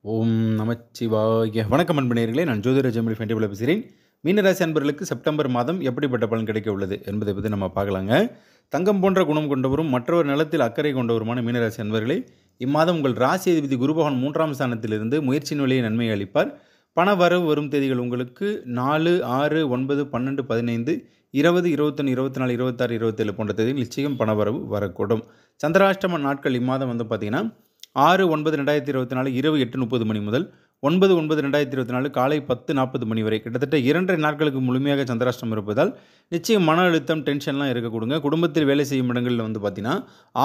ஓம் நமச்சிவாய! வணக்கம் அன்பு நேயர்களே, நான் ஜோதிடர் ஜெமினி ஃபென்டிபிள் பேசுகிறேன். மீனராசி அன்பர்களுக்கு செப்டம்பர் மாதம் எப்படிப்பட்ட பலன் கிடைக்க உள்ளது என்பதை பற்றி நம்ம பார்க்கலாங்க. தங்கம் போன்ற குணம் கொண்டவரும் மற்றவர் நலத்தில் அக்கறை கொண்டவருமான மீனராசி அன்பர்களே, இம்மாதம் உங்கள் ராசி அதிபதி குரு பகவான் 3ஆம் ஸ்தானத்திலிருந்து முயற்சியின் வழியை நன்மையை அளிப்பார். பண வரவு வரும் தேதிகள் உங்களுக்கு 4, 6, 9, 12, 15, 20, 21, 24, 26, 27 போன்ற தேதிகள் நிச்சயம் பண வரவு வரக்கூடும். சந்திராஷ்டம நாட்கள் இம்மாதம் பார்த்தீங்கன்னா 6/9/2024 இரவு 8:30 மணி முதல் 9/9/2024 காலை 10:40 மணி வரை கிட்டத்தட்ட 2.5 நாட்களுக்கு முழுமையாக சந்திராஷ்டமம் இருப்பதால் நிச்சயம் மன அழுத்தம், டென்ஷன்லாம் இருக்கக்கூடுங்க. குடும்பத்தில் வேலை செய்யும் இடங்களில் பார்த்தீங்கன்னா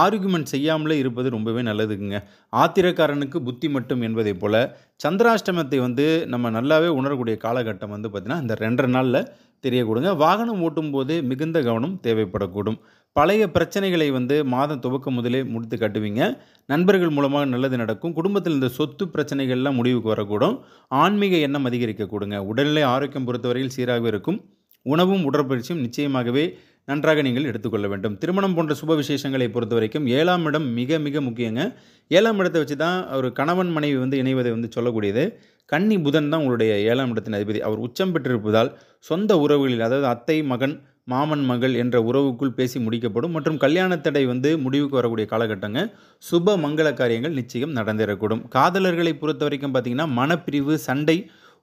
ஆர்குமெண்ட் செய்யாமலே இருப்பது ரொம்பவே நல்லதுங்க. ஆத்திரக்காரனுக்கு புத்தி மட்டும் என்பதை போல சந்திராஷ்டமத்தை நம்ம நல்லாவே உணரக்கூடிய காலகட்டம் பார்த்தீங்கன்னா இந்த 2.5 நாளில் தெரியக்கூடுங்க. வாகனம் ஓட்டும் போது மிகுந்த கவனம் தேவைப்படக்கூடும். பழைய பிரச்சனைகளை மாதம் துவக்கம் முதலே முடித்து காட்டுவீங்க. நண்பர்கள் மூலமாக நல்லது நடக்கும். குடும்பத்தில் இந்த சொத்து பிரச்சனைகள்லாம் முடிவுக்கு வரக்கூடும். ஆன்மீக எண்ணம் அதிகரிக்கக்கூடுங்க. உடல்நிலை ஆரோக்கியம் பொறுத்தவரையில் சீராகவே இருக்கும். உணவும் உடற்பயிற்சியும் நிச்சயமாகவே நன்றாக நீங்கள் எடுத்துக்கொள்ள வேண்டும். திருமணம் போன்ற சுப விசேஷங்களை பொறுத்த வரைக்கும் 7ஆம் இடம் மிக மிக முக்கியங்க. 7ஆம் இடத்தை வச்சு தான் ஒரு கணவன் மனைவி இணைவதை சொல்லக்கூடியது. கன்னி புதன் தான் உங்களுடைய 7ஆம் இடத்தின் அதிபதி. அவர் உச்சம் பெற்றிருப்பதால் சொந்த உறவுகளில், அதாவது அத்தை மகன், மாமன் மகள் என்ற உறவுக்குள் பேசி முடிக்கப்படும். மற்றும் கல்யாண தடை முடிவுக்கு வரக்கூடிய காலகட்டங்க. சுப மங்கள காரியங்கள் நிச்சயம் நடந்தேறக்கூடும். காதலர்களை பொறுத்த வரைக்கும் பார்த்தீங்கன்னா மனப்பிரிவு, சண்டை,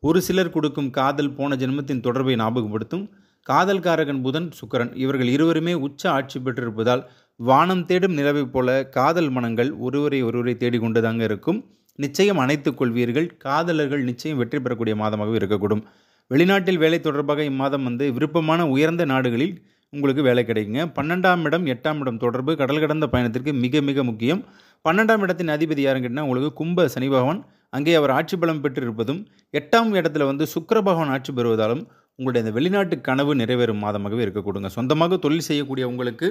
ஒரு சிலர் கொடுக்கும் காதல் போன ஜென்மத்தின் தொடர்பை ஞாபகப்படுத்தும். காதல்காரகன் புதன், சுக்கிரன் இவர்கள் இருவருமே உச்ச ஆட்சி பெற்றிருப்பதால் வானம் தேடும் நிலவை போல காதல் மனங்கள் ஒருவரை தேடிக்கொண்டு தாங்க இருக்கும். நிச்சயம் அணைத்துக் கொள்வீர்கள். காதலர்கள் நிச்சயம் வெற்றி பெறக்கூடிய மாதமாக இருக்கக்கூடும். வெளிநாட்டில் வேலை தொடர்பாக இம்மாதம் விருப்பமான உயர்ந்த நாடுகளில் உங்களுக்கு வேலை கிடைக்குங்க. 12ஆம் இடம் 8ஆம் இடம் தொடர்பு கடல் கடந்த பயணத்திற்கு மிக மிக முக்கியம். 12ஆம் இடத்தின் அதிபதி யாருன்னு கேட்டால் உங்களுக்கு கும்ப சனி பகவான். அங்கே அவர் ஆட்சி பலம் பெற்று இருப்பதும் 8ஆம் இடத்துல சுக்கிர பகவான் ஆட்சி பெறுவதாலும் உங்களுடைய இந்த வெளிநாட்டு கனவு நிறைவேறும் மாதமாகவே இருக்கக்கூடுங்க. சொந்தமாக தொழில் செய்யக்கூடிய உங்களுக்கு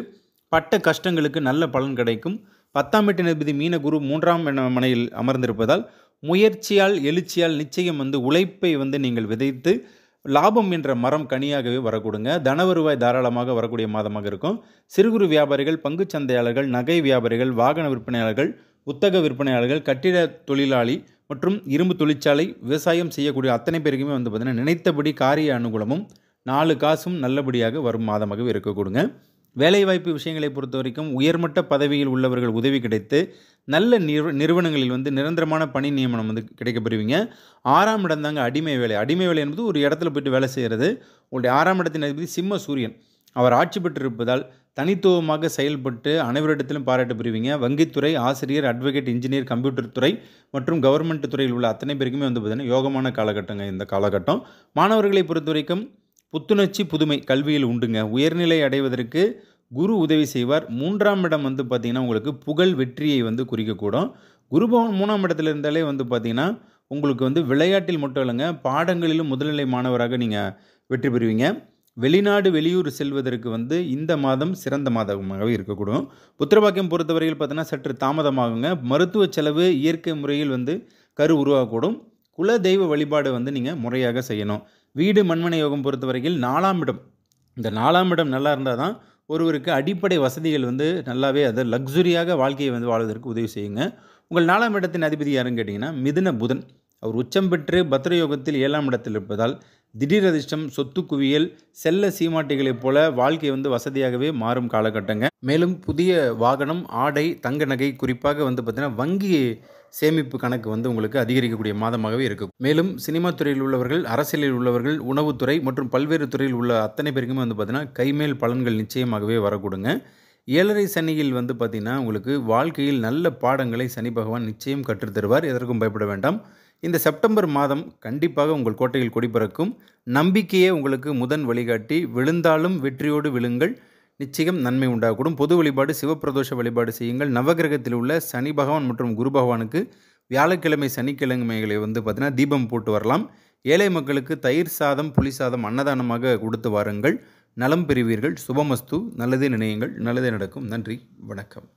பட்ட கஷ்டங்களுக்கு நல்ல பலன் கிடைக்கும். 10ஆம் வீட்டின் அதிபதி மீன குரு 3ஆம் மனையில் அமர்ந்திருப்பதால் முயற்சியால், எழுச்சியால் நிச்சயம் உழைப்பை நீங்கள் விதைத்து லாபம் என்ற மரம் கனியாகவே வரக்கூடுங்க. தன வருவாய் தாராளமாக வரக்கூடிய மாதமாக இருக்கும். சிறு குறு வியாபாரிகள், பங்கு சந்தையாளர்கள், நகை வியாபாரிகள், வாகன விற்பனையாளர்கள், புத்தக விற்பனையாளர்கள், கட்டிட தொழிலாளி மற்றும் இரும்பு தொழிற்சாலை, விவசாயம் செய்யக்கூடிய அத்தனை பேருக்குமே பார்த்தீங்கன்னா நினைத்தபடி காரிய அனுகூலமும் 4 காசும் நல்லபடியாக வரும் மாதமாகவே இருக்கக்கூடுங்க. வேலைவாய்ப்பு விஷயங்களை பொறுத்த வரைக்கும் உயர்மட்ட பதவியில் உள்ளவர்கள் உதவி கிடைத்து நல்ல நிறுவனங்களில் நிரந்தரமான பணி நியமனம் கிடைக்கப்பெறுவீங்க. 6ஆம் இடம் தாங்க அடிமை வேலை. அடிமை வேலை என்பது ஒரு இடத்துல போய்ட்டு வேலை செய்கிறது. உங்களுடைய 6ஆம் இடத்தின் அதிபதி சிம்ம சூரியன். அவர் ஆட்சி பெற்றிருப்பதால் தனித்துவமாக செயல்பட்டு அனைவரிடத்திலும் பாராட்டு பெறுவீங்க. வங்கித்துறை, ஆசிரியர், அட்வொகேட், இன்ஜினியர், கம்ப்யூட்டர் துறை மற்றும் கவர்மெண்ட் துறையில் உள்ள அத்தனை பேருக்குமே பார்த்தீங்கன்னா யோகமான காலகட்டங்க இந்த காலகட்டம். மாணவர்களை பொறுத்த வரைக்கும் புத்துணர்ச்சி, புதுமை கல்வியில் உண்டுங்க. உயர்நிலை அடைவதற்கு குரு உதவி செய்வார். 3ஆம் இடம் பார்த்தீங்கன்னா உங்களுக்கு புகழ், வெற்றியை குறிக்கக்கூடும். குரு பகவான் 3ஆம் இடத்துல இருந்தாலே பார்த்தீங்கன்னா உங்களுக்கு விளையாட்டில் மட்டும் இல்லைங்க, பாடங்களிலும் முதல்நிலை மாணவராக நீங்கள் வெற்றி பெறுவீங்க. வெளிநாடு, வெளியூர் செல்வதற்கு இந்த மாதம் சிறந்த மாதமாகவே இருக்கக்கூடும். புத்திரபாக்கியம் பொறுத்தவரையில் பார்த்தீங்கன்னா சற்று தாமதமாகுங்க. மருத்துவ செலவு இயற்கை முறையில் கரு உருவாகக்கூடும். குல தெய்வ வழிபாடு நீங்கள் முறையாக செய்யணும். வீடு மண்மனை யோகம் பொறுத்தவரையில் 4ஆம் இடம், இந்த 4ஆம் இடம் நல்லா இருந்தால் தான் ஒருவருக்கு அடிப்படை வசதிகள் நல்லாவே அதை லக்ஸுரியாக வாழ்க்கையை வாழ்வதற்கு உதவி செய்யுங்க. உங்கள் 4ஆம் இடத்தின் அதிபதி யாருன்னு கேட்டிங்கன்னா மிதுன புதன். அவர் உச்சம் பெற்று பத்திர யோகத்தில் 7ஆம் இடத்தில் இருப்பதால் திடீர் அதிர்ஷ்டம், சொத்து குவியல், செல்ல சீமாட்டிகளைப் போல வாழ்க்கை வசதியாகவே மாறும் காலகட்டங்க. மேலும் புதிய வாகனம், ஆடை, தங்க நகை, குறிப்பாக பார்த்தீங்கன்னா வங்கி சேமிப்பு கணக்கு உங்களுக்கு அதிகரிக்கக்கூடிய மாதமாகவே இருக்கும். மேலும் சினிமா துறையில் உள்ளவர்கள், அரசியலில் உள்ளவர்கள், உணவுத்துறை மற்றும் பல்வேறு துறையில் உள்ள அத்தனை பேருக்குமே பார்த்தீங்கன்னா கைமேல் பலன்கள் நிச்சயமாகவே வரக்கூடுங்க. 7.5 சனியில் பார்த்தீங்கன்னா உங்களுக்கு வாழ்க்கையில் நல்ல பாடங்களை சனி பகவான் நிச்சயம் கற்றுத்தருவார். எதற்கும் பயப்பட வேண்டாம். இந்த செப்டம்பர் மாதம் கண்டிப்பாக உங்கள் கோட்டையில் கொடி பறக்கும். நம்பிக்கையே உங்களுக்கு முதன் வழிகாட்டி. விழுந்தாலும் வெற்றியோடு விழுங்கள், நிச்சயம் நன்மை உண்டாகக்கூடும். பொது வழிபாடு, சிவப்பிரதோஷ வழிபாடு செய்யுங்கள். நவகிரகத்தில் உள்ள சனி பகவான் மற்றும் குரு பகவானுக்கு வியாழக்கிழமை, சனிக்கிழமைகளை பார்த்தீங்கன்னா தீபம் போட்டு வரலாம். ஏழை மக்களுக்கு தயிர் சாதம், புளி சாதம் அன்னதானமாக கொடுத்து வாருங்கள். நலம் பெறுவீர்கள். சுபமஸ்து. நல்லதே நினையுங்கள், நல்லதே நடக்கும். நன்றி, வணக்கம்.